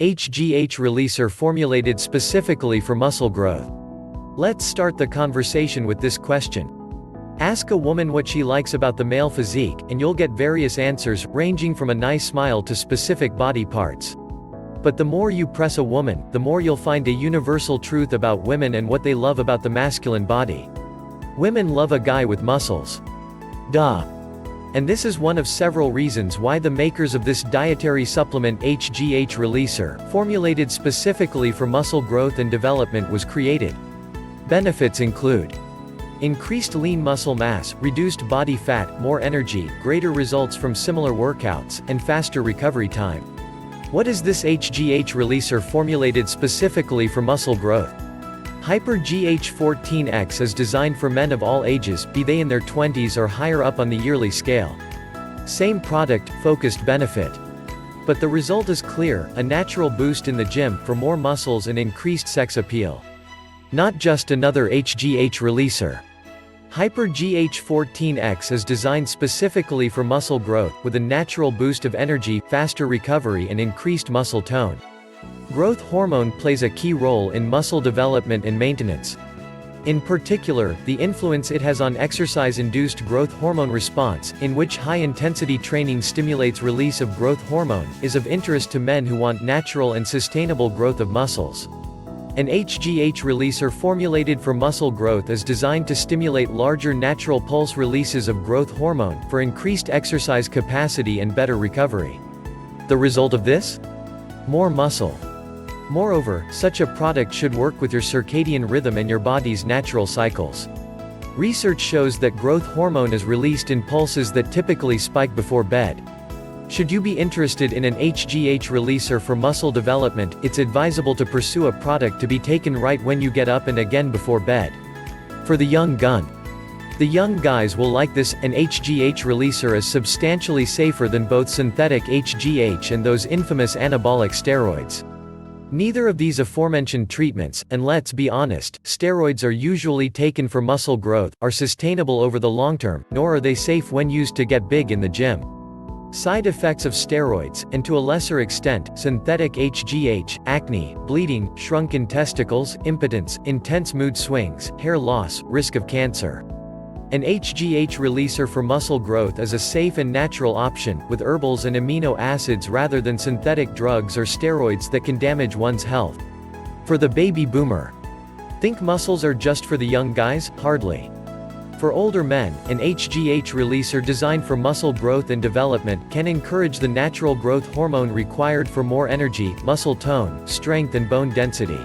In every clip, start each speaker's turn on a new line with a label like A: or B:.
A: HGH releaser formulated specifically for muscle growth. Let's start the conversation with this question. Ask a woman what she likes about the male physique, and you'll get various answers, ranging from a nice smile to specific body parts. But the more you press a woman, the more you'll find a universal truth about women and what they love about the masculine body. Women love a guy with muscles. Duh. And this is one of several reasons why the makers of this dietary supplement HGH releaser, formulated specifically for muscle growth and development, was created. Benefits include increased lean muscle mass, reduced body fat, more energy, greater results from similar workouts, and faster recovery time. What is this HGH releaser formulated specifically for muscle growth? HyperGH 14X is designed for men of all ages, be they in their 20s or higher up on the yearly scale. Same product, focused benefit. But the result is clear, a natural boost in the gym, for more muscles and increased sex appeal. Not just another HGH releaser. HyperGH 14X is designed specifically for muscle growth, with a natural boost of energy, faster recovery and increased muscle tone. Growth hormone plays a key role in muscle development and maintenance. In particular, the influence it has on exercise-induced growth hormone response, in which high-intensity training stimulates release of growth hormone, is of interest to men who want natural and sustainable growth of muscles. An HGH releaser formulated for muscle growth is designed to stimulate larger natural pulse releases of growth hormone, for increased exercise capacity and better recovery. The result of this? More muscle. Moreover, such a product should work with your circadian rhythm and your body's natural cycles. Research shows that growth hormone is released in pulses that typically spike before bed. Should you be interested in an HGH releaser for muscle development, it's advisable to pursue a product to be taken right when you get up and again before bed. For the young gun. The young guys will like this. An HGH releaser is substantially safer than both synthetic HGH and those infamous anabolic steroids. Neither of these aforementioned treatments, and let's be honest, steroids are usually taken for muscle growth, are sustainable over the long term, nor are they safe when used to get big in the gym. Side effects of steroids, and to a lesser extent, synthetic HGH, acne, bleeding, shrunken testicles, impotence, intense mood swings, hair loss, risk of cancer. An HGH releaser for muscle growth is a safe and natural option, with herbals and amino acids rather than synthetic drugs or steroids that can damage one's health. For the baby boomer. Think muscles are just for the young guys? Hardly. For older men, an HGH releaser designed for muscle growth and development can encourage the natural growth hormone required for more energy, muscle tone, strength and bone density.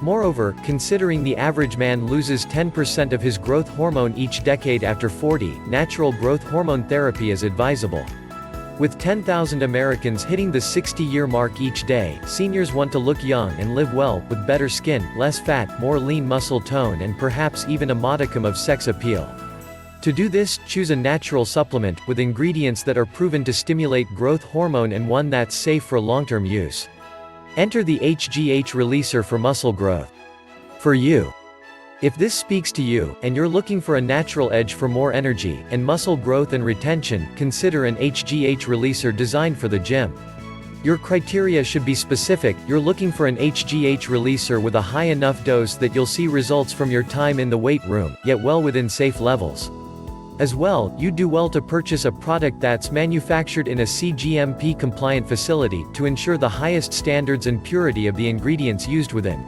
A: Moreover, considering the average man loses 10% of his growth hormone each decade after 40, natural growth hormone therapy is advisable. With 10,000 Americans hitting the 60-year mark each day, seniors want to look young and live well, with better skin, less fat, more lean muscle tone and perhaps even a modicum of sex appeal. To do this, choose a natural supplement, with ingredients that are proven to stimulate growth hormone and one that's safe for long-term use. Enter the HGH releaser for muscle growth. For you. If this speaks to you, and you're looking for a natural edge for more energy, and muscle growth and retention, consider an HGH releaser designed for the gym. Your criteria should be specific. You're looking for an HGH releaser with a high enough dose that you'll see results from your time in the weight room, yet well within safe levels. As well, you'd do well to purchase a product that's manufactured in a CGMP-compliant facility, to ensure the highest standards and purity of the ingredients used within.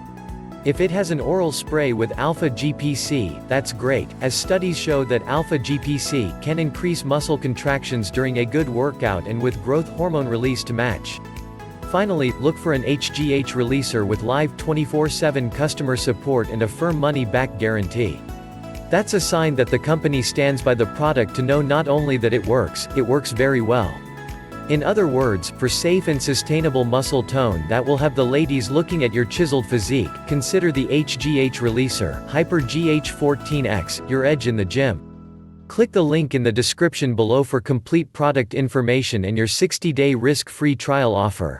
A: If it has an oral spray with alpha-GPC, that's great, as studies show that alpha-GPC can increase muscle contractions during a good workout and with growth hormone release to match. Finally, look for an HGH releaser with live 24/7 customer support and a firm money-back guarantee. That's a sign that the company stands by the product to know not only that it works very well. In other words, for safe and sustainable muscle tone that will have the ladies looking at your chiseled physique, consider the HGH releaser, HyperGH 14X, your edge in the gym. Click the link in the description below for complete product information and your 60-day risk-free trial offer.